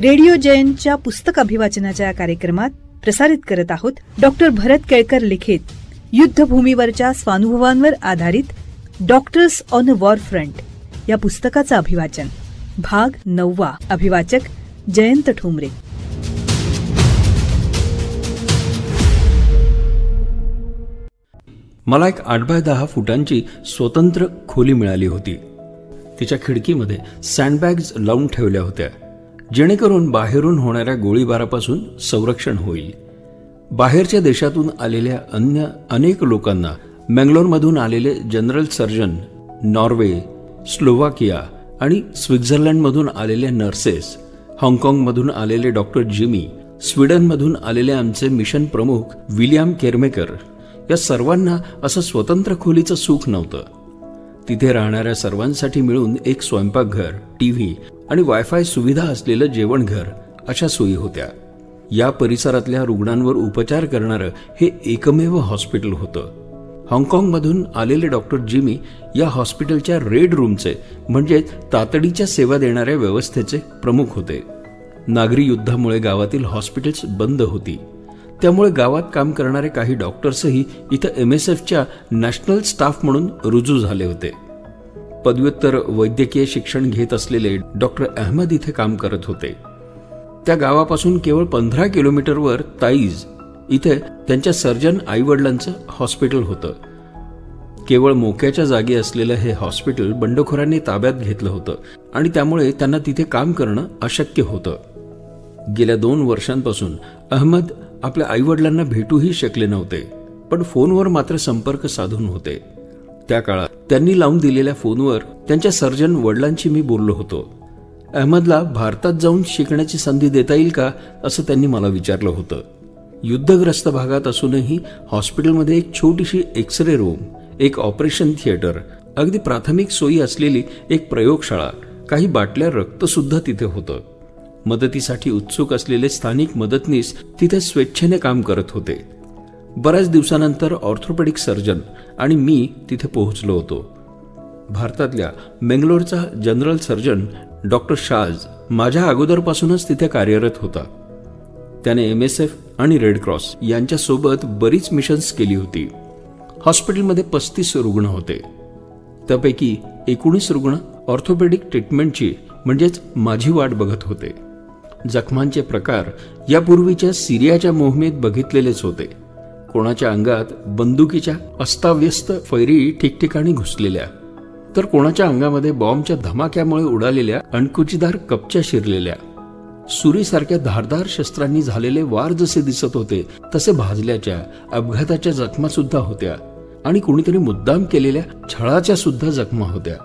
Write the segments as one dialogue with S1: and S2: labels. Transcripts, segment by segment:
S1: Radio जयंतच्या पुस्तक अभिवाचनाच्या कार्यक्रमात प्रसारित करत आहोत डॉक्टर भरत केळकर लिखित युद्धभूमीवरच्या स्वानुभवांवर आधारित doctors on a war front या पुस्तकाचं अभिवाचन. भाग 9. अभिवाचक जयंत ठोंबरे.
S2: मला एक 8x10 फुटांची स्वतंत्र खोली मिळाली होती. तिच्या खिडकीमध्ये सँडबॅग्स लावून ठेवल्या होत्या, जेणेकरून बाहेरून होणाऱ्या गोळीबारापासून संरक्षण होईल. बाहेरच्या देशातून आलेल्या अन्य अनेक लोकांना, मंगलोरमधून आलेले जनरल सर्जन, नॉर्वे, स्लोवाकिया आणि स्वित्झर्लंडमधून आलेल्या नर्सेस, हाँगकाँगमधून आलेले डॉक्टर जिमी, स्वीडनमधून आलेले आमचे मिशन प्रमुख विलियम केरमेकर, या सर्वांना असं स्वतंत्र खोलीचं सुख नव्हतं. तिथे राहणाऱ्या सर्वांसाठी मिळून एक स्वयंपाकघर, टीव्ही आणि वायफाय सुविधा असलेलं जेवणघर अशा सोयी होत्या. या परिसरातल्या रुग्णांवर उपचार करणारं हे एकमेव हॉस्पिटल होतं. हाँगकाँगमधून आलेले डॉक्टर जिमी या हॉस्पिटलच्या रेड रूमचे म्हणजे तातडीच्या सेवा देणाऱ्या व्यवस्थेचे प्रमुख होते. नागरी युद्धामुळे गावातील हॉस्पिटल्स बंद होती, त्यामुळे गावात काम करणारे काही डॉक्टर्सही इथं MSFच्या नॅशनल स्टाफ म्हणून रुजू झाले होते. पदव्युत्तर वैद्यकीय शिक्षण घेत असलेले डॉक्टर अहमद इथे काम करत होते. त्या गावापासून केवळ 15 किलोमीटरवर ताईज इथे त्यांच्या सर्जन आईवडिलांचं हॉस्पिटल होतं. केवळ मोक्याच्या जागी असलेलं हे हॉस्पिटल बंडखोरांनी ताब्यात घेतलं होतं आणि त्यामुळे त्यांना तिथे काम करणं अशक्य होतं. गेल्या 2 वर्षांपासून अहमद आपल्या आईवडिलांना भेटूही शकले नव्हते, पण फोनवर मात्र संपर्क साधून होते. त्या काळात त्यांनी लावून दिलेल्या फोनवर त्यांच्या सर्जन वडिलांशी मी बोललो होतो. अहमदला भारतात जाऊन शिकण्याची संधी देता येईल का, असं त्यांनी मला विचारलं होतं. युद्धग्रस्त भागात असूनही हॉस्पिटलमध्ये एक छोटीशी एक्सरे रूम, एक ऑपरेशन थिएटर, अगदी प्राथमिक सोयी असलेली एक प्रयोगशाळा, काही बाटल्या रक्त सुद्धा तिथे होतं. मदतीसाठी उत्सुक असलेले स्थानिक मदतनीस तिथे स्वेच्छेने काम करत होते. बऱ्याच दिवसानंतर ऑर्थोपेडिक सर्जन आणि मी तिथे पोहोचलो होतो. भारतातल्या मंगलोरचा जनरल सर्जन डॉक्टर शाज माझ्या अगोदरपासूनच तिथे कार्यरत होता. त्याने MSF आणि रेड क्रॉस यांच्यासोबत बरीच मिशन्स केली होती. हॉस्पिटलमध्ये 35 रुग्ण होते. त्यापैकी 19 रुग्ण ऑर्थोपेडिक ट्रीटमेंटची म्हणजेच माझी वाट बघत होते. जखमांचे प्रकार यापूर्वीच्या सिरियाच्या मोहिमेत बघितलेलेच होते. कोणाच्या अंगात बंदुकीच्या अस्ताव्यस्त फैरी ठिकठिकाणी घुसलेल्या, तर कोणाच्या अंगामध्ये बॉम्बच्या धमाक्यामुळे उडालेल्या अणकुचीदार कपच्या शिरलेल्या. सुरीसारख्या धारदार शस्त्रांनी झालेले वार जसे दिसत होते तसे भाजल्याच्या, अपघाताच्या जखमा सुद्धा होत्या आणि कुणीतरी मुद्दाम केलेल्या छळाच्या सुद्धा जखमा होत्या.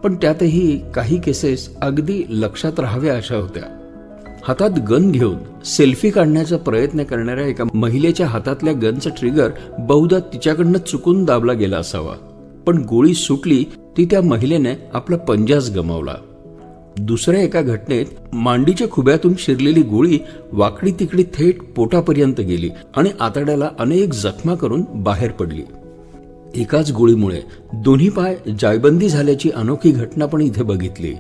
S2: पण त्यातही काही केसेस अगदी लक्षात राहाव्या अशा होत्या. हातात गन घेऊन सेल्फी काढण्याचा प्रयत्न करणाऱ्या एका महिलेच्या हातातल्या गनचा ट्रिगर बहुधा तिच्याकडनं चुकून दाबला गेला असावा, पण गोळी सुटली ती त्या महिलेने आपला पंजाच गमावला. दुसऱ्या एका घटनेत मांडीच्या खुब्यातून शिरलेली गोळी वाकडी तिकडी थेट पोटापर्यंत गेली आणि आतड्याला अनेक जखमा करून बाहेर पडली. एकाच गोळीमुळे दोन्ही पाय जायबंदी झाल्याची अनोखी घटना पण इथे बघितली.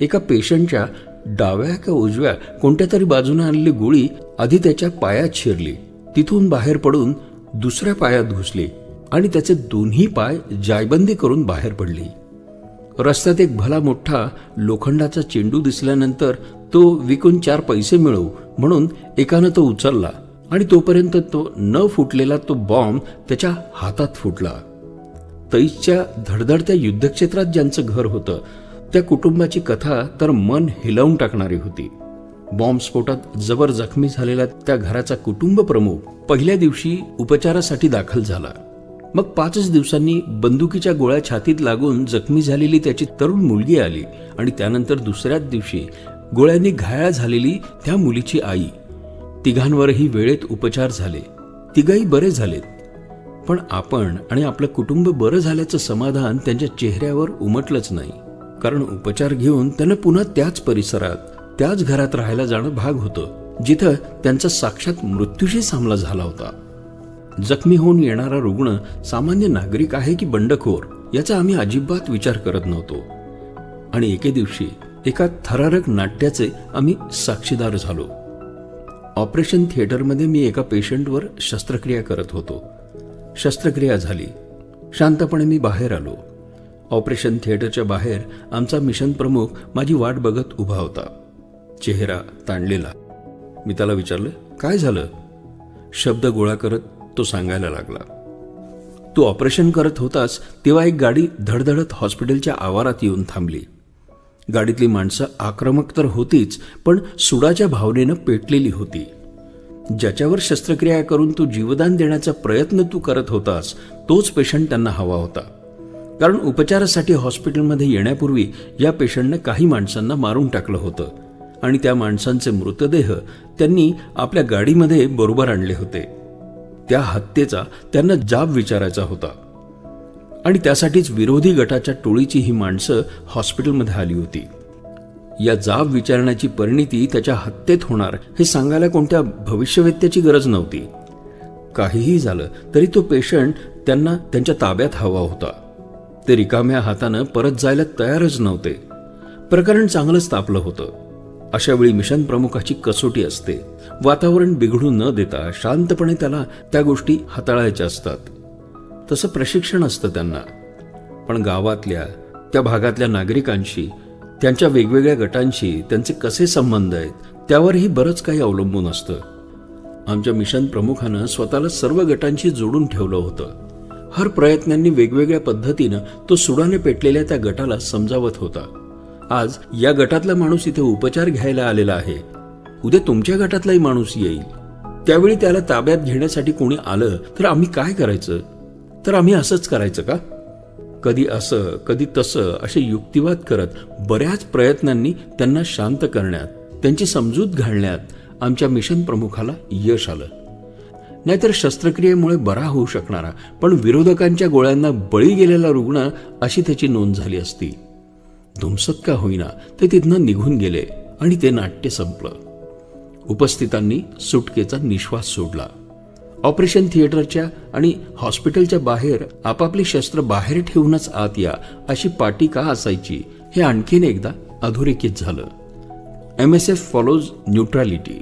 S2: एका पेशंटच्या डाव्या का उजव्या कोणत्या तरी बाजूने आलेली गोळी आधी त्याच्या पायात शिरली, तिथून बाहेर पडून दुसऱ्या पायात घुसली आणि त्याचे दोन्ही पाय जायबंदी करून बाहेर पडली. रस्त्यात एक भला मोठा लोखंडाचा चेंडू दिसल्यानंतर तो विकून 4 पैसे मिळवू म्हणून एकानं तो उचलला आणि तोपर्यंत तो न फुटलेला तो बॉम्ब त्याच्या हातात फुटला. तैसच्या धडधडत्या युद्धक्षेत्रात ज्यांचं घर होतं त्या कुटुंबाची कथा तर मन हिलावून टाकणारी होती. बॉम्बस्फोटात जबर जखमी झालेला त्या घराचा कुटुंब प्रमुख पहिल्या दिवशी उपचारासाठी दाखल झाला. मग 5 दिवसांनी बंदुकीच्या गोळ्या छातीत लागून जखमी झालेली त्याची तरुण मुलगी आली आणि त्यानंतर दुसऱ्याच दिवशी गोळ्यांनी घायाळ झालेली त्या मुलीची आई. तिघांवरही वेळेत उपचार झाले. तिघही बरे झालेत. पण आपण आणि आपलं कुटुंब बरं झाल्याचं समाधान त्यांच्या चेहऱ्यावर उमटलंच नाही, कारण उपचार घेऊन त्यांना पुन्हा त्याच परिसरात, त्याच घरात राहायला जाणं भाग होतं जिथं त्यांचा साक्षात मृत्यूशी सामना झाला होता. जखमी होऊन येणारा रुग्ण सामान्य नागरिक आहे की बंडखोर याचा आम्ही अजिबात विचार करत नव्हतो. आणि एके दिवशी एका थरारक नाट्याचे आम्ही साक्षीदार झालो. ऑपरेशन थिएटरमध्ये मी एका पेशंटवर शस्त्रक्रिया करत होतो. शस्त्रक्रिया झाली. शांतपणे मी बाहेर आलो. ऑपरेशन थिएटरच्या बाहेर आमचा मिशन प्रमुख माझी वाट बघत उभा होता, चेहरा ताणलेला. मी त्याला विचारलं, काय झालं? शब्द गोळा करत तो सांगायला लागला, तू ऑपरेशन करत होतास तेव्हा एक गाडी धडधडत हॉस्पिटलच्या आवारात येऊन थांबली. गाडीतली माणसं आक्रमक तर होतीच, पण सुडाच्या भावनेनं पेटलेली होती. ज्याच्यावर शस्त्रक्रिया करून तू जीवदान देण्याचा प्रयत्न तू करत होतास तोच पेशंट त्यांना हवा होता. कारण उपचारासाठी हॉस्पिटलमध्ये येण्यापूर्वी या पेशंटनं काही माणसांना मारून टाकलं होतं आणि त्या माणसांचे मृतदेह त्यांनी आपल्या गाडीमध्ये बरोबर आणले होते. त्या हत्येचा त्यांना जाब विचारायचा होता आणि त्यासाठीच विरोधी गटाच्या टोळीची ही माणसं हॉस्पिटलमध्ये आली होती. या जाब विचारण्याची परिणिती त्याच्या हत्येत होणार हे सांगायला कोणत्या भविष्यवेत्त्याची गरज नव्हती. काहीही झालं तरी तो पेशंट त्यांना त्यांच्या ताब्यात हवा होता. ते रिकाम्या हातानं परत जायला तयारच नव्हते. प्रकरण चांगलंच तापलं होतं. अशा वेळी मिशन प्रमुखाची कसोटी असते. वातावरण बिघडू न देता शांतपणे त्याला त्या गोष्टी हाताळायच्या असतात. तसं प्रशिक्षण असतं त्यांना. पण गावातल्या त्या भागातल्या नागरिकांशी, त्यांच्या वेगवेगळ्या गटांशी त्यांचे कसे संबंध आहेत त्यावरही बरंच काही अवलंबून असतं. आमच्या मिशन प्रमुखानं स्वतःला सर्व गटांशी जोडून ठेवलं होतं. हर प्रयत्नांनी वेगवेगळ्या पद्धतीनं तो सुडाने पेटलेल्या त्या गटाला समजावत होता. आज या गटातला माणूस इथे उपचार घ्यायला आलेला आहे, उद्या तुमच्या गटातलाही माणूस येईल. त्यावेळी त्याला ताब्यात घेण्यासाठी कोणी आलं तर आम्ही काय करायचं? तर आम्ही असंच करायचं का? कधी असं कधी तसं असे युक्तिवाद करत बऱ्याच प्रयत्नांनी त्यांना शांत करण्यात, त्यांची समजूत घालण्यात आमच्या मिशन प्रमुखाला यश आलं. नाहीतर शस्त्रक्रियेमुळे बरा होऊ शकणारा पण विरोधकांच्या गोळ्यांना बळी गेलेला रुग्ण अशी त्याची नोंद झाली असती. धुमसत का होईना ते तिथनं निघून गेले आणि ते नाट्य संपलं. उपस्थितांनी सुटकेचा निश्वास सोडला. ऑपरेशन थिएटरच्या आणि हॉस्पिटलच्या बाहेर आपापली शस्त्र बाहेर ठेवूनच आत या अशी पाटी का असायची हे आणखीन एकदा अधोरेखित झालं. MSF follows neutrality.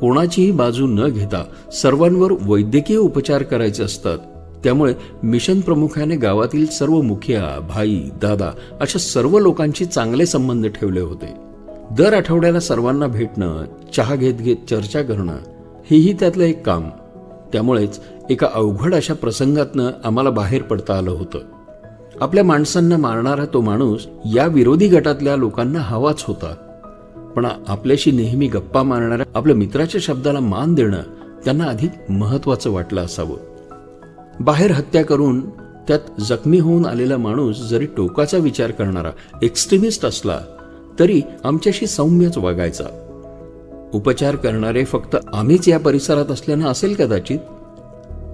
S2: कोणाचीही बाजू न घेता सर्वांवर वैद्यकीय उपचार करायचे असतात. त्यामुळे मिशन प्रमुखाने गावातील सर्व मुखिया, भाई, दादा अशा सर्व लोकांशी चांगले संबंध ठेवले होते. दर आठवड्याला सर्वांना भेटणं, चहा घेत घेत चर्चा करणं हेही त्यातलं एक काम. त्यामुळेच एका अवघड अशा प्रसंगातनं आम्हाला बाहेर पडता आलं होतं. आपल्या माणसांना मारणारा तो माणूस या विरोधी गटातल्या लोकांना हवाच होता. पण आपल्याशी नेहमी गप्पा मारणाऱ्या आपल्या मित्राच्या शब्दाला मान देणं त्यांना अधिक महत्वाचं वाटलं असावं. बाहेर हत्या करून त्यात जखमी होऊन आलेला माणूस जरी टोकाचा विचार करणारा एक्स्ट्रीमिस्ट असला तरी आमच्याशी सौम्यच वागायचा. उपचार करणारे फक्त आम्हीच या परिसरात असल्यानं असेल कदाचित,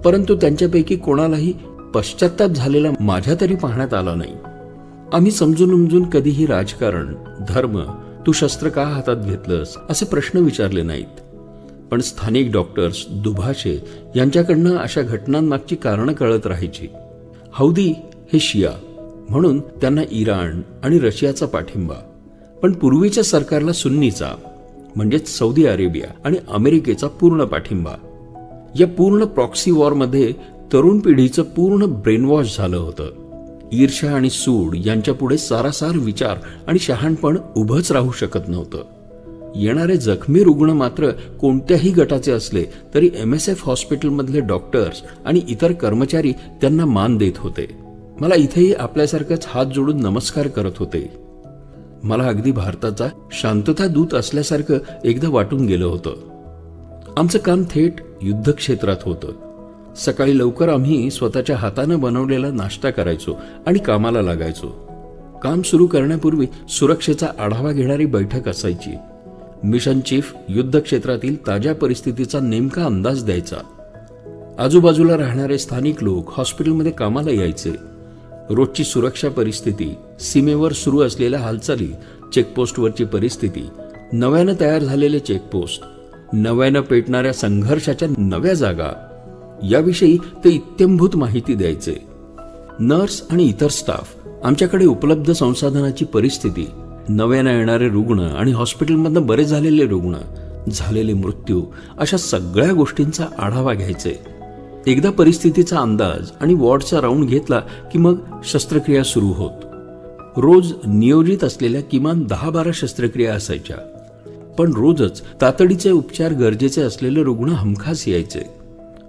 S2: परंतु त्यांच्यापैकी कोणालाही पश्चात्ताप झालेला माझ्या तरी पाहण्यात आला नाही. आम्ही समजून उमजून कधीही राजकारण, धर्म, तू शस्त्र का हातात घेतलंस असे प्रश्न विचारले नाहीत. पण स्थानिक डॉक्टर्स, दुभाषे यांच्याकडनं अशा घटनांमागची कारणं कळत राहायची. हौदी हे शिया म्हणून त्यांना इराण आणि रशियाचा पाठिंबा, पण पूर्वीच्या सरकारला सुन्नीचा म्हणजेच सौदी अरेबिया आणि अमेरिकेचा पूर्ण पाठिंबा. या पूर्ण प्रॉक्सी वॉरमध्ये तरुण पिढीचं पूर्ण ब्रेनवॉश झालं होतं. ईर्ष्या आणि सूड यांच्यापुढे सारासार विचार आणि शहाणपण उभंच राहू शकत नव्हतं. येणारे जखमी रुग्ण मात्र कोणत्याही गटाचे असले तरी MSF हॉस्पिटलमधले डॉक्टर्स आणि इतर कर्मचारी त्यांना मान देत होते. मला इथेही आपल्यासारखंच हात जोडून नमस्कार करत होते. मला अगदी भारताचा शांतता दूत असल्यासारखं एकदा वाटून गेलं होतं. आमचं काम थेट युद्धक्षेत्रात होतं. सकाळी लवकर आम्ही स्वतःच्या हातानं बनवलेला नाश्ता करायचो आणि कामाला लागायचो. काम सुरू करण्यापूर्वी सुरक्षेचा आढावा घेणारी बैठक असायची. मिशन चीफ युद्धक्षेत्रातील ताज्या परिस्थितीचा नेमका अंदाज द्यायचा. आजूबाजूला राहणारे स्थानिक लोक हॉस्पिटलमध्ये कामाला यायचे. रोजची सुरक्षा परिस्थिती, सीमेवर सुरू असलेल्या हालचाली, चेकपोस्टवरची परिस्थिती, नव्यानं तयार झालेले चेकपोस्ट, नव्यानं पेटणाऱ्या संघर्षाच्या नव्या जागा याविषयी ते इत्यंभूत माहिती द्यायचे. नर्स आणि इतर स्टाफ, आमच्याकडे उपलब्ध संसाधनाची परिस्थिती नव्याने येणारे रुग्ण आणि हॉस्पिटलमधनं बरे झालेले रुग्ण, झालेले मृत्यू, अशा सगळ्या गोष्टींचा आढावा घ्यायचे. एकदा परिस्थितीचा अंदाज आणि वॉर्डचा राऊंड घेतला की मग शस्त्रक्रिया सुरू होत. रोज नियोजित असलेल्या किमान 10-12 शस्त्रक्रिया असायच्या. पण रोजच तातडीचे उपचार गरजेचे असलेले रुग्ण हमखास यायचे.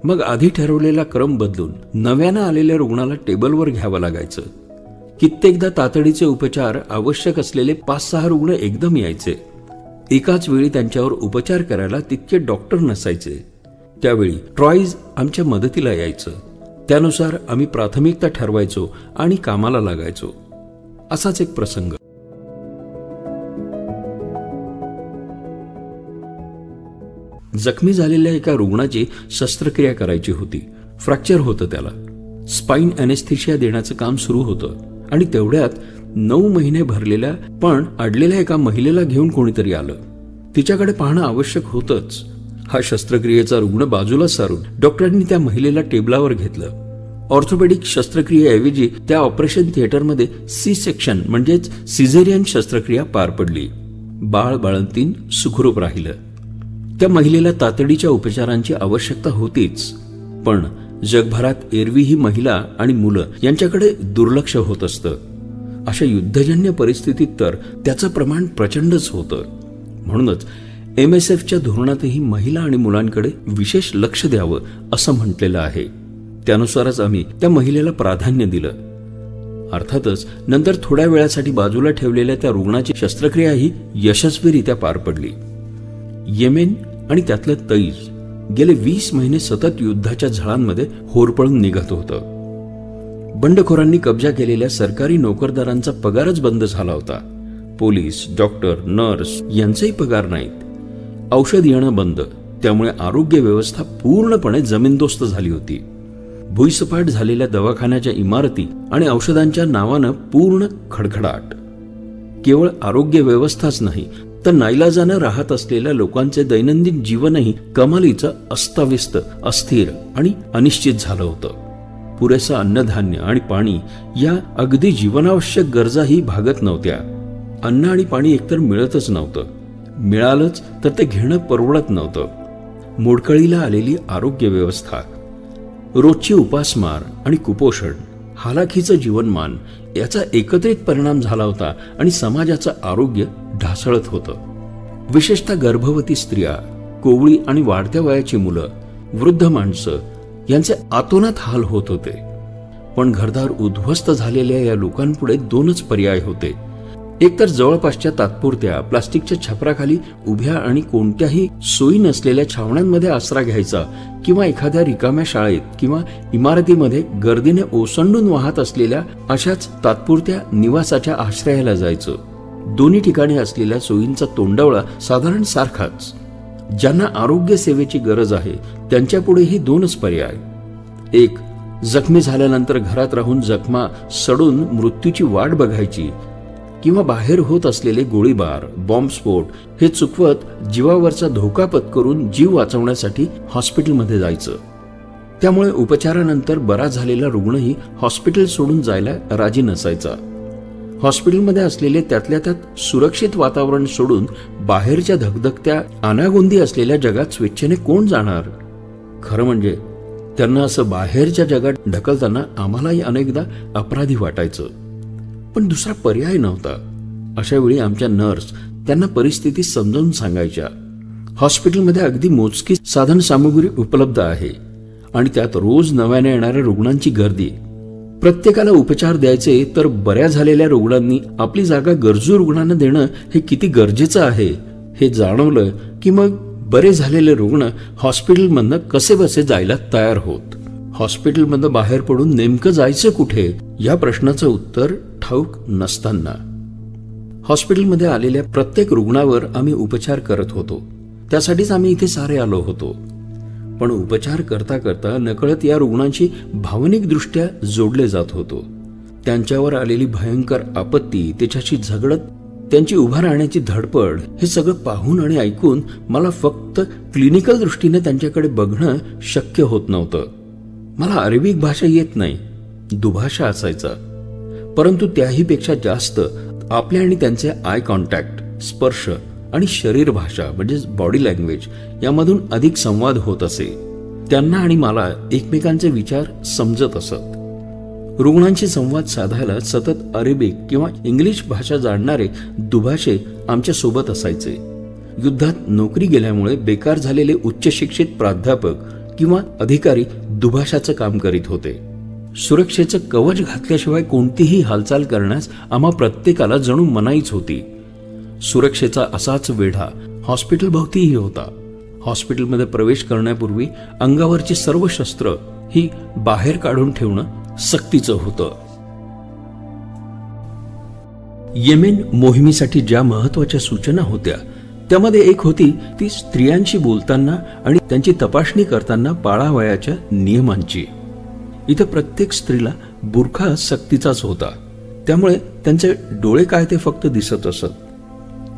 S2: मग आधी ठरवलेला क्रम बदलून नव्यानं आलेल्या रुग्णाला टेबलवर घ्यावं लागायचं. कित्येकदा तातडीचे उपचार आवश्यक असलेले 5-6 रुग्ण एकदम यायचे. एकाच वेळी त्यांच्यावर उपचार करायला तितके डॉक्टर नसायचे. त्यावेळी ट्रॉईज आमच्या मदतीला यायचं. त्यानुसार आम्ही प्राथमिकता ठरवायचो आणि कामाला लागायचो. असाच एक प्रसंग. जखमी झालेल्या एका रुग्णाची शस्त्रक्रिया करायची होती. फ्रॅक्चर होतं त्याला. स्पाइन अनेस्थेशिया देण्याचं काम सुरू होतं आणि तेवढ्यात 9 महिने भरलेल्या पण अडलेल्या एका महिलेला घेऊन कोणीतरी आलं. तिच्याकडे पाहणं आवश्यक होतंच. हा शस्त्रक्रियेचा रुग्ण बाजूला सारून डॉक्टरांनी त्या महिलेला टेबलावर घेतलं. ऑर्थोपेडिक शस्त्रक्रियेऐवजी त्या ऑपरेशन थिएटरमध्ये सी सेक्शन म्हणजेच सिझेरियन शस्त्रक्रिया पार पडली. बाळंतीण सुखरूप राहिलं. त्या महिलेला तातडीच्या उपचारांची आवश्यकता होतीच, पण जगभरात एरवी ही महिला आणि मुलं यांच्याकडे दुर्लक्ष होत असतं. अशा युद्धजन्य परिस्थितीत तर त्याचं प्रमाण प्रचंडच होतं. म्हणूनच MSFच्या धोरणातही महिला आणि मुलांकडे विशेष लक्ष द्यावं असं म्हटलेलं आहे. त्यानुसारच आम्ही त्या महिलेला प्राधान्य दिलं. अर्थातच नंतर थोड्या वेळासाठी बाजूला ठेवलेल्या त्या रुग्णाची शस्त्रक्रियाही यशस्वीरित्या पार पडली. येमेन आणि त्यातलं तैज गेले 20 महिने सतत युद्धाच्या झळांमध्ये होरपळून निघत होतं. बंडखोरांनी कब्जा केलेल्या सरकारी नोकरदारांचा पगारच बंद झाला होता. पोलीस, डॉक्टर, नर्स यांचेही पगार नाहीत. औषध येणं बंद. त्यामुळे आरोग्य व्यवस्था पूर्णपणे जमीनदोस्त झाली होती. भुईसपाट झालेल्या दवाखान्याच्या इमारती आणि औषधांच्या नावानं पूर्ण खडखडाट. केवळ आरोग्य व्यवस्थाच नाही तर नाईलाजानं राहत असलेल्या लोकांचे दैनंदिन जीवनही कमालीचं अस्ताव्यस्त, अस्थिर आणि अनिश्चित झालं होतं. पुरेसं अन्नधान्य आणि पाणी या अगदी जीवनावश्यक गरजाही भागत नव्हत्या. अन्न आणि पाणी एकतर मिळतच नव्हतं. मिळालंच तर ते घेणं परवडत नव्हतं. मोडकळीला आलेली आरोग्य व्यवस्था, रोजची उपासमार आणि कुपोषण, हालाखीचं जीवनमान याचा एकत्रित परिणाम झाला होता आणि समाजाचं आरोग्य ढासळत होतं. विशेषतः गर्भवती स्त्रिया, कोवळी आणि वाढत्या वयाची मुलं, वृद्ध माणसं यांचे आतोनात हाल होत होते. पण घरदार उद्ध्वस्त झालेल्या या लोकांपुढे 2च पर्याय होते. एकतर जवळपासच्या तात्पुरत्या प्लास्टिकच्या छपराखाली उभ्या आणि कोणत्याही सोयी नसलेल्या छावण्यांमध्ये आसरा घ्यायचा किंवा एखाद्या रिकाम्या शाळेत किंवा इमारतीमध्ये गर्दीने ओसंडून वाहत असलेल्या अशाच तात्पुरत्या निवासाच्या आश्रयाला जायचं. दोन्ही ठिकाणी असलेल्या सोयींचा तोंडवळा साधारण सारखाच. ज्यांना आरोग्य सेवेची गरज आहे त्यांच्यापुढेही 2च पर्याय. एक, जखमी झाल्यानंतर घरात राहून जखमा सडून मृत्यूची वाट बघायची किंवा बाहेर होत असलेले गोळीबार, बॉम्बस्फोट हे चुकवत जीवावरचा धोका पत्करून जीव वाचवण्यासाठी हॉस्पिटलमध्ये जायचं. त्यामुळे उपचारानंतर बरा झालेला रुग्णही हॉस्पिटल सोडून जायला राजी नसायचा. हॉस्पिटलमध्ये असलेले त्यातल्या त्यात सुरक्षित वातावरण सोडून बाहेरच्या धगधगत्या अनागोंदी असलेल्या जगात स्वेच्छेने कोण जाणार? खरं म्हणजे त्यांना असं बाहेरच्या जगात ढकलताना आम्हालाही अनेकदा अपराधी वाटायचं. पण दुसरा पर्याय नव्हता. अशा वेळी आमच्या नर्स त्यांना परिस्थिती समजावून सांगायच्या. हॉस्पिटलमध्ये अगदी मोजकी साधन सामुग्री उपलब्ध आहे आणि त्यात रोज नव्याने येणाऱ्या रुग्णांची गर्दी. प्रत्येकाला उपचार द्यायचे तर बऱ्या झालेल्या रुग्णांनी आपली जागा गरजू रुग्णांना देणं हे किती गरजेचं आहे हे जाणवलं की मग बरे झालेले रुग्ण हॉस्पिटलमधनं कसे बसे जायला तयार होत. हॉस्पिटलमधनं बाहेर पडून नेमकं जायचं कुठे या प्रश्नाचं उत्तर ठाऊक नसताना हॉस्पिटलमध्ये आलेल्या प्रत्येक रुग्णावर आम्ही उपचार करत होतो. त्यासाठीच आम्ही इथे सारे आलो होतो. पण उपचार करता करता नकळत या रुग्णांशी भावनिक दृष्ट्या जोडले जात होतो. त्यांच्यावर आलेली भयंकर आपत्ती, त्याच्याशी झगडत त्यांची उभा राहण्याची धडपड हे सगळं पाहून आणि ऐकून मला फक्त क्लिनिकल दृष्टीने त्यांच्याकडे बघणं शक्य होत नव्हतं. मला अरेबिक भाषा येत नाही, दुभाषा असायचा. परंतु त्याही पेक्षा जास्त आपले आणि त्यांचे आय कॉन्टॅक्ट, स्पर्श आणि शरीर भाषा म्हणजेच बॉडी लँग्वेज यामधून अधिक संवाद होत असे. त्यांना आणि मला एकमेकांचे विचार समजत असत. रुग्णांशी संवाद साधायला सतत अरेबिक किंवा इंग्लिश भाषा जाणणारे दुभाषे आमच्या सोबत असायचे. युद्धात नोकरी गेल्यामुळे बेकार झालेले उच्च शिक्षित प्राध्यापक किंवा अधिकारी दुभाषाचं काम करीत होते. सुरक्षेचं कवच घातल्याशिवाय कोणतीही हालचाल करण्यास आम्हा प्रत्येकाला जणू मनाईच होती. सुरक्षेचा असाच वेढा हॉस्पिटल भोवतीही होता. हॉस्पिटलमध्ये प्रवेश करण्यापूर्वी अंगावरची सर्व शस्त्र ही बाहेर काढून ठेवणं सक्तीचं होतं. येमेन मोहिमेसाठी ज्या महत्वाच्या सूचना होत्या त्यामध्ये एक होती ती स्त्रियांशी बोलताना आणि त्यांची तपासणी करताना पाळावयाच्या नियमांची. इथे प्रत्येक स्त्रीला बुरखा सक्तीचाच होता. त्यामुळे त्यांचे डोळे काय ते फक्त दिसत असत.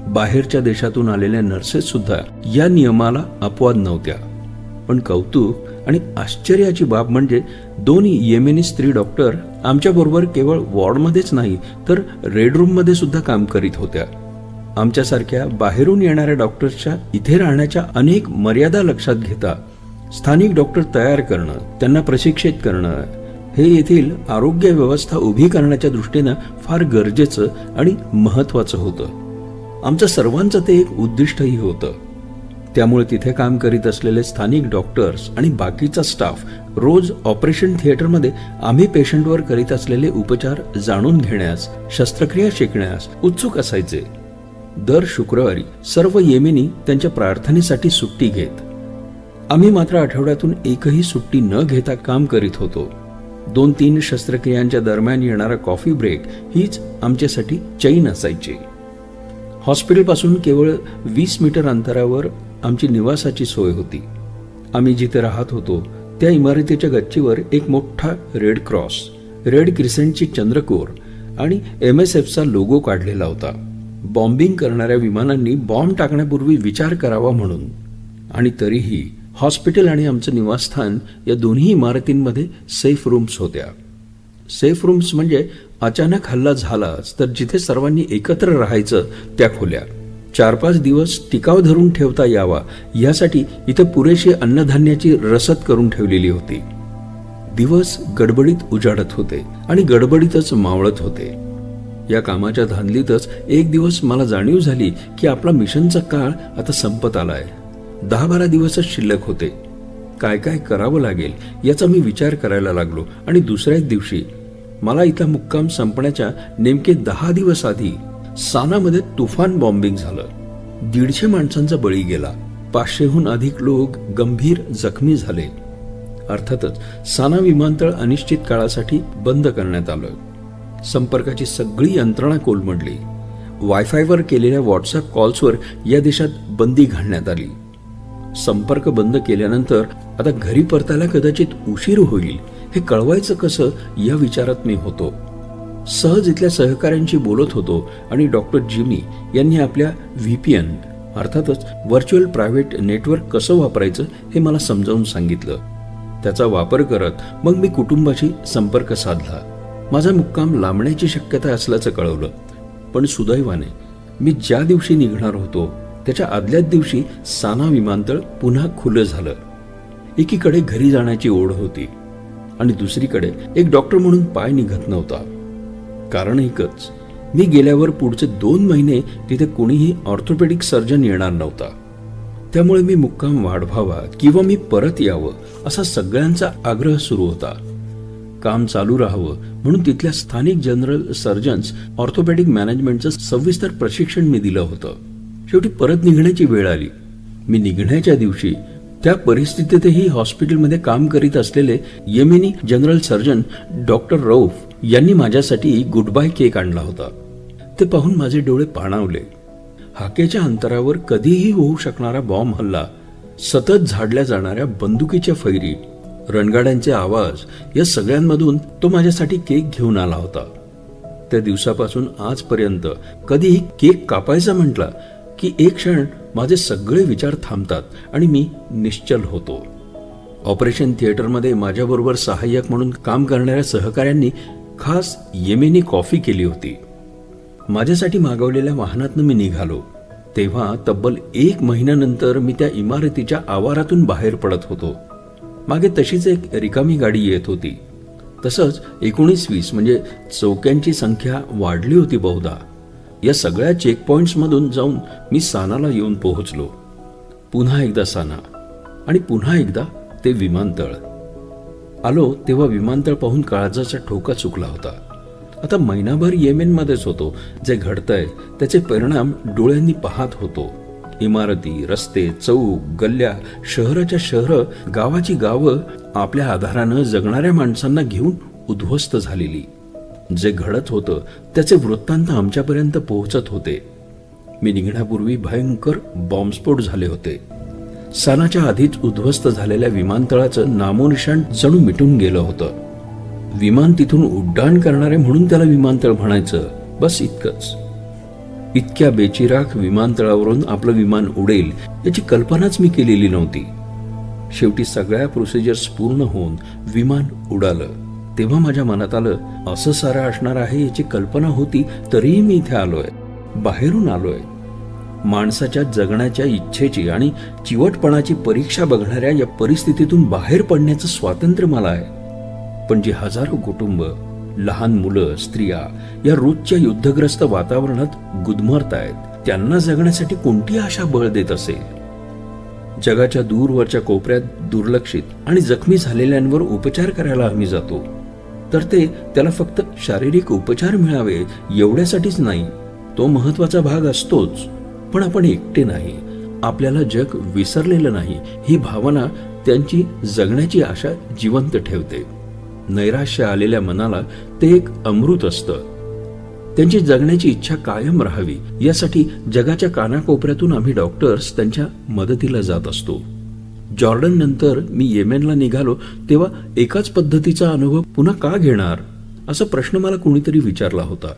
S2: बाहेरच्या देशातून आलेल्या नर्सेस सुद्धा या नियमाला अपवाद नव्हत्या. पण कौतुक आणि आश्चर्याची बाब म्हणजे 2 येमेनी स्त्री डॉक्टर आमच्याबरोबर केवळ वॉर्डमध्येच नाही तर रेड रूम मध्ये सुद्धा काम करीत होत्या. आमच्यासारख्या बाहेरून येणाऱ्या डॉक्टर्सच्या इथे राहण्याच्या अनेक मर्यादा लक्षात घेता स्थानिक डॉक्टर तयार करणं, त्यांना प्रशिक्षित करणं हे येथील आरोग्य व्यवस्था उभी करण्याच्या दृष्टीनं फार गरजेचं आणि महत्वाचं होतं. आमचं सर्वांचं ते एक उद्दिष्टही होतं. त्यामुळे तिथे काम करीत असलेले स्थानिक डॉक्टर्स आणि बाकीचा स्टाफ रोज ऑपरेशन थिएटरमध्ये आम्ही पेशंटवर करीत असलेले उपचार जाणून घेण्यास, शस्त्रक्रिया शिकण्यास उत्सुक असायचे. दर शुक्रवारी सर्व येमेनी त्यांच्या प्रार्थनेसाठी सुट्टी घेत. आम्ही मात्र आठवड्यातून एकही सुट्टी न घेता काम करीत होतो. 2-3 शस्त्रक्रियांच्या दरम्यान येणारा कॉफी ब्रेक हीच आमच्यासाठी चैन असायची. हॉस्पिटलपासून केवळ 20 मीटर अंतरावर आमची निवासाची सोय होती. आम्ही जिथे राहत होतो त्या इमारतीच्या गच्चीवर एक मोठा रेड क्रॉस, रेड क्रिसेंटची चंद्रकोर आणि MSFचा लोगो काढलेला होता. बॉम्बिंग करणाऱ्या विमानांनी बॉम्ब टाकण्यापूर्वी विचार करावा म्हणून. आणि तरीही हॉस्पिटल आणि आमचं निवासस्थान या दोन्ही इमारतींमध्ये सेफ रूम्स होत्या. सेफ रूम्स म्हणजे अचानक हल्ला झालाच तर जिथे सर्वांनी एकत्र राहायचं त्या खोल्या. 4-5 दिवस टिकाव धरून ठेवता यावा यासाठी इथे पुरेशी अन्नधान्याची रसद करून ठेवलेली होती. दिवस गडबडीत उजाडत होते आणि गडबडीतच मावळत होते. या कामाच्या धांदलीतच एक दिवस मला जाणीव झाली की आपला मिशनचा काळ आता संपत आलाय. 10-12 दिवसच शिल्लक होते. काय काय करावं लागेल याचा मी विचार करायला लागलो आणि दुसऱ्याच दिवशी मला इथला मुक्काम संपण्याच्या नेमके 10 दिवस आधी सानामध्ये तुफान बॉम्बिंग झालं. 150 माणसांचा बळी गेला. 500हून अधिक लोक गंभीर जखमी झाले. अर्थातच साना विमानतळ अनिश्चित काळासाठी बंद करण्यात आलं. संपर्काची सगळी यंत्रणा कोलमडली. वायफायवर केलेल्या व्हॉट्सअप कॉल्सवर या देशात बंदी घालण्यात आली. संपर्क बंद केल्यानंतर आता घरी परतायला कदाचित उशीर होईल हे कळवायचं कसं या विचारात मी होतो. सहज इथल्या सहकाऱ्यांशी बोलत होतो आणि डॉक्टर जिमी यांनी आपल्या VPN अर्थातच व्हर्च्युअल प्रायव्हेट नेटवर्क कसं वापरायचं हे मला समजावून सांगितलं. त्याचा वापर करत मग मी कुटुंबाशी संपर्क साधला. माझा मुक्काम लांबण्याची शक्यता असल्याचं कळवलं. पण सुदैवाने मी ज्या दिवशी निघणार होतो त्याच्या आदल्याच दिवशी साना विमानतळ पुन्हा खुलं झालं. एकीकडे घरी जाण्याची ओढ होती आणि दुसरीकडे एक डॉक्टर म्हणून पाय निघत नव्हता. कारण एकच, मी गेल्यावर पुढचे 2 महिने तिथे कोणीही ऑर्थोपेडिक सर्जन येणार नव्हता. त्यामुळे मी मुक्काम वाढवावा किंवा मी परत यावं असा सगळ्यांचा आग्रह सुरू होता. काम चालू राहावं म्हणून तिथल्या स्थानिक जनरल सर्जन्स ऑर्थोपेडिक मॅनेजमेंटचं सविस्तर प्रशिक्षण मी दिलं होतं. शेवटी परत निघण्याची वेळ आली. मी निघण्याच्या दिवशी त्या परिस्थितीतही हॉस्पिटलमध्ये काम करीत असलेले Yemeni general surgeon doctor Rauf यांनी माझ्यासाठी गुड बाय केक आणला होता. ते पाहून माझे डोळे पाणावले. हाकेच्या अंतरावर कधीही होऊ शकणारा बॉम्ब हल्ला, सतत झाडल्या जाणाऱ्या बंदुकीच्या फैरी, रणगाड्यांचे आवाज या सगळ्यांमधून तो माझ्यासाठी केक घेऊन आला होता. त्या दिवसापासून आजपर्यंत कधीही केक कापायचा म्हटला की एक क्षण माझे सगळे विचार थांबतात आणि मी निश्चल होतो. ऑपरेशन थिएटरमध्ये माझ्याबरोबर सहाय्यक म्हणून काम करणाऱ्या सहकाऱ्यांनी खास येमेनी कॉफी केली होती. माझ्यासाठी मागवलेल्या वाहनातनं मी निघालो तेव्हा तब्बल 1 महिन्यानंतर मी त्या इमारतीच्या आवारातून बाहेर पडत होतो. मागे तशीच एक रिकामी गाडी येत होती. तसंच 19-20 म्हणजे चौक्यांची संख्या वाढली होती बहुधा. या सगळ्या चेकपॉइंट्समधून जाऊन मी सानाला येऊन पोहोचलो. पुन्हा एकदा साना आणि पुन्हा एकदा ते विमानतळ. आलो तेव्हा विमानतळ पाहून काळजाचा ठोका चुकला होता. आता महिनाभर येमेनमध्येच होतो. जे घडतंय त्याचे परिणाम डोळ्यांनी पाहत होतो. इमारती, रस्ते, चौक, गल्ल्या, शहराच्या शहरं, गावाची गावं आपल्या आधारानं जगणाऱ्या माणसांना घेऊन उद्ध्वस्त झालेली. जे घडत होतं त्याचे वृत्तांत आमच्यापर्यंत पोहोचत होते. मी निघण्यापूर्वी भयंकर बॉम्बस्फोट झाले होते. सानाच्या आधीच उद्ध्वस्त झालेल्या विमानतळाचं नामोनिशाण जणू मिटून गेलं होतं. विमान तिथून उड्डाण करणारे म्हणून त्याला विमानतळ म्हणायचं, बस इतकंच. इतक्या बेचिराख विमानतळावरून आपलं विमान उडेल याची कल्पनाच मी केलेली नव्हती. शेवटी सगळ्या प्रोसिजर्स पूर्ण होऊन विमान उडालं तेव्हा माझ्या मनात आलं, असं सारं असणार आहे याची कल्पना होती तरीही मी इथे आलोय, बाहेरून आलोय. माणसाच्या जगण्याच्या इच्छेची आणि चिवटपणाची परीक्षा बघणाऱ्या या परिस्थितीतून बाहेर पडण्याचं स्वातंत्र्य मला आहे. पण जी हजारो कुटुंब, लहान मुलं, स्त्रिया या रोजच्या युद्धग्रस्त वातावरणात गुदमरतायत, त्यांना जगण्यासाठी कोणती आशा बळ देत असेल? जगाच्या दूरवरच्या कोपऱ्यात दुर्लक्षित आणि जखमी झालेल्यांवर उपचार करायला आम्ही जातो, तर त्याला फक्त शारीरिक उपचार मिळावे एवढ्यासाठीच नाही. तो महत्वाचा भाग असतोच, पण आपण एकटे नाही, आपल्याला जग विसरलेलं नाही ही भावना त्यांची जगण्याची आशा जिवंत ठेवते. नैराश्य आलेल्या मनाला ते एक अमृत असतं. त्यांची जगण्याची इच्छा कायम राहावी यासाठी जगाच्या कानाकोपऱ्यातून आम्ही डॉक्टर्स त्यांच्या मदतीला जात असतो. जॉर्डन नंतर मी येमेनला निघालो तेव्हा एकाच पद्धतीचा अनुभव पुन्हा का घेणार असा प्रश्न मला कोणीतरी विचारला होता.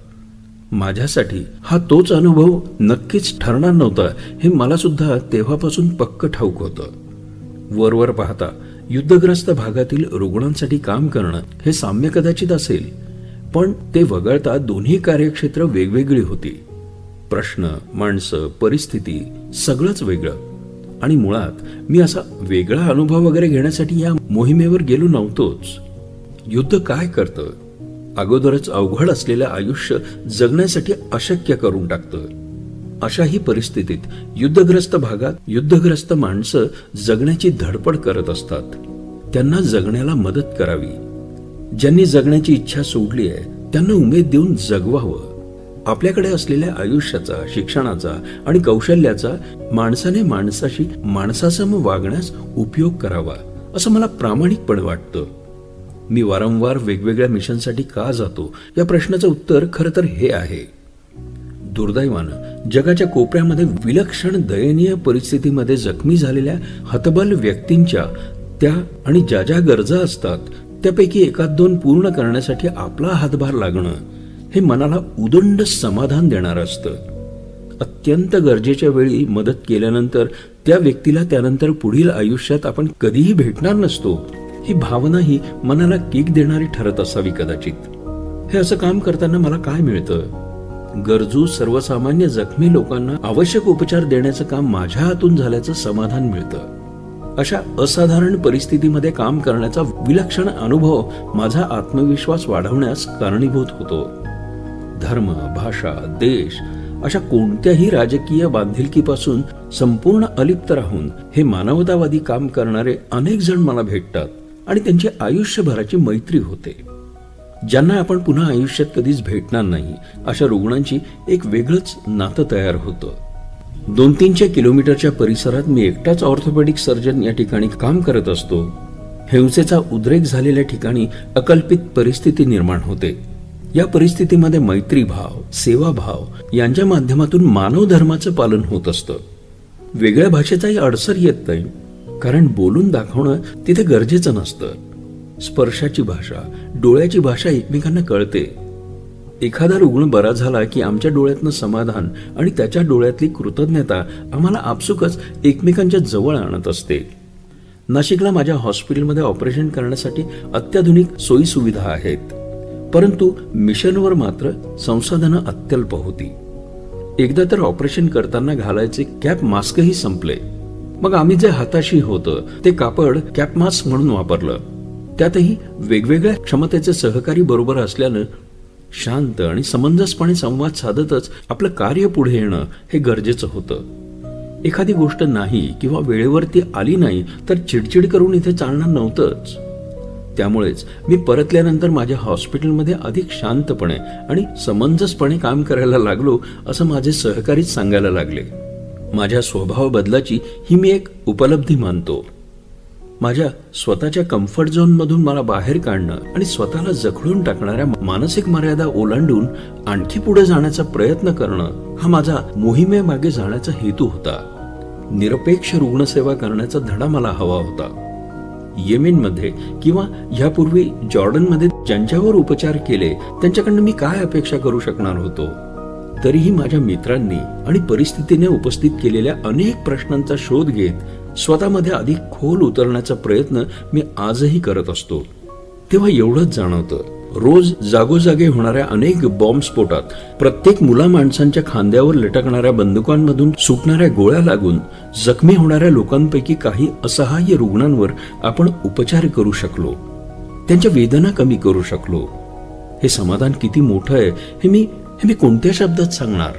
S2: माझ्यासाठी हा तोच अनुभव नक्कीच ठरणार नव्हता हे मला सुद्धा तेव्हापासून पक्क ठाऊक होतं. वरवर पाहता युद्धग्रस्त भागातील रुग्णांसाठी काम करणं हे साम्य कदाचित असेल, पण ते वगळता दोन्ही कार्यक्षेत्र वेगवेगळी होती. प्रश्न, माणसं, परिस्थिती सगळंच वेगळं. आणि मुळात मी असा वेगळा अनुभव वगैरे घेण्यासाठी या मोहिमेवर गेलो नव्हतोच. युद्ध काय करतं? अगोदरच अवघड असलेलं आयुष्य जगण्यासाठी अशक्य करून टाकतं. अशाही परिस्थितीत युद्धग्रस्त भागात युद्धग्रस्त माणसं जगण्याची धडपड करत असतात. त्यांना जगण्याला मदत करावी. ज्यांनी जगण्याची इच्छा सोडली आहे त्यांना उमेद देऊन जगवावं. आपल्याकडे असलेल्या आयुष्याचा, शिक्षणाचा आणि कौशल्याचा माणसाने माणसाशी माणसासम वागण्यास उपयोग करावा असं मला प्रामाणिकपणे वाटतं. मी वारंवार वेगवेगळ्या मिशनसाठी का जातो या प्रश्नाचं उत्तर खरं तर हे आहे. दुर्दैवानं जगाच्या कोपऱ्यामध्ये विलक्षण दयनीय परिस्थितीमध्ये जखमी झालेल्या हतबल व्यक्तींच्या त्या आणि ज्या ज्या गरजा असतात त्यापैकी 1-2 पूर्ण करण्यासाठी आपला हातभार लागणं हे मनाला उदंड समाधान देणारं असतं. अत्यंत गरजेच्या वेळी मदत केल्यानंतर त्या व्यक्तीला त्यानंतर पुढील आयुष्यात आपण कधीही भेटणार नसतो ही भावना ही मनाला किक देणारी ठरत असावी कदाचित. हे असं काम करताना मला काय मिळतं? गरजू सर्वसामान्य जखमी लोकांना आवश्यक उपचार देण्याचं काम माझ्या हातून झाल्याचं समाधान मिळतं. अशा असाधारण परिस्थितीमध्ये काम करण्याचा विलक्षण अनुभव माझा आत्मविश्वास वाढवण्यास कारणीभूत होतो. धर्म, भाषा, देश अशा कोणत्याही राजकीय बांधिलकीपासून संपूर्ण अलिप्त राहून हे मानवतावादी काम करणारे अनेक जण मला भेटतात आणि त्यांची आयुष्यभराची मैत्री होते. ज्यांना आपण पुन्हा आयुष्यात कधीच भेटणार नाही अशा रुग्णांची एक वेगळंच नातं तयार होतं. 200-300 किलोमीटरच्या परिसरात मी एकटाच ऑर्थोपेडिक सर्जन या ठिकाणी काम करत असतो. हिंसेचा उद्रेक झालेल्या ठिकाणी अकल्पित परिस्थिती निर्माण होते. या परिस्थितीमध्ये मैत्रीभाव, सेवाभाव यांच्या माध्यमातून मानव धर्माचं पालन होत असतं. वेगळ्या भाषेचाही अडसर येत नाही, कारण बोलून दाखवणं तिथे गरजेचं नसतं. स्पर्शाची भाषा, डोळ्याची भाषा एकमेकांना कळते. एखादा रुग्ण बरा झाला की आमच्या डोळ्यातनं समाधान आणि त्याच्या डोळ्यातली कृतज्ञता आम्हाला आपसुकच एकमेकांच्या जवळ आणत असते. नाशिकला माझ्या हॉस्पिटलमध्ये ऑपरेशन करण्यासाठी अत्याधुनिक सोयी सुविधा आहेत. परंतु मिशनवर मात्र संसाधनं अत्यल्प होती. एकदा तर ऑपरेशन करताना घालायचे कॅप मास्कही संपले. मग आम्ही जे हाताशी होतं ते कापड कॅप मास्क म्हणून वापरलं. त्यातही वेगवेगळ्या क्षमतेचे सहकारी बरोबर असल्यानं शांत आणि समंजसपणे संवाद साधतच आपलं कार्य पुढे येणं हे गरजेचं होतं. एखादी गोष्ट नाही किंवा वेळेवरती आली नाही तर चिडचिड करून इथे चालणार नव्हतंच. त्यामुळेच मी परतल्यानंतर माझ्या हॉस्पिटलमध्ये अधिक शांतपणे आणि समंजसपणे काम करायला लागलो असं माझे सहकारीच सांगायला लागले. माझ्या स्वभाव बदलाची ही मी एक उपलब्धी मानतो. माझ्या स्वतःच्या कम्फर्ट झोन मधून मला बाहेर काढणं आणि स्वतःला जखडून टाकणाऱ्या मानसिक मर्यादा ओलांडून आणखी पुढे जाण्याचा प्रयत्न करणं हा माझा मोहिमेमागे जाण्याचा हेतू होता. निरपेक्ष रुग्णसेवा करण्याचा धडा मला हवा होता. येमेनमध्ये किंवा यापूर्वी जॉर्डनमध्ये ज्यांच्यावर उपचार केले त्यांच्याकडनं मी काय अपेक्षा करू शकणार होतो. तरीही माझ्या मित्रांनी आणि परिस्थितीने उपस्थित केलेल्या अनेक प्रश्नांचा शोध घेत स्वतःमध्ये अधिक खोल उतरण्याचा प्रयत्न मी आजही करत असतो. तेव्हा एवढंच जाणवतं, रोज जागोजागे होणाऱ्या अनेक बॉम्बस्फोटात प्रत्येक मुला माणसांच्या खांद्यावर लटकणाऱ्या बंदुकांमधून सुटणाऱ्या गोळ्या लागून जखमी होणाऱ्या लोकांपैकी काही असहाय्य रुग्णांवर आपण उपचार करू शकलो, त्यांच्या वेदना कमी करू शकलो. हे समाधान किती मोठं आहे हे मी कोणत्या शब्दात सांगणार.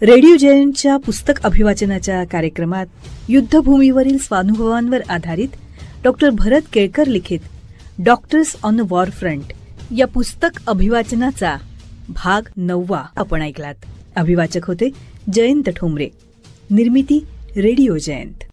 S1: रेडिओ जयंतच्या पुस्तक अभिवाचनाच्या कार्यक्रमात युद्धभूमीवरील स्वानुभवांवर आधारित डॉक्टर भरत केळकर लिखित doctors on the war front या पुस्तक अभिवाचनाचा भाग 9 आपण ऐकलात. अभिवाचक होते जयंत ठोंबरे. निर्मिती रेडिओ जयंत.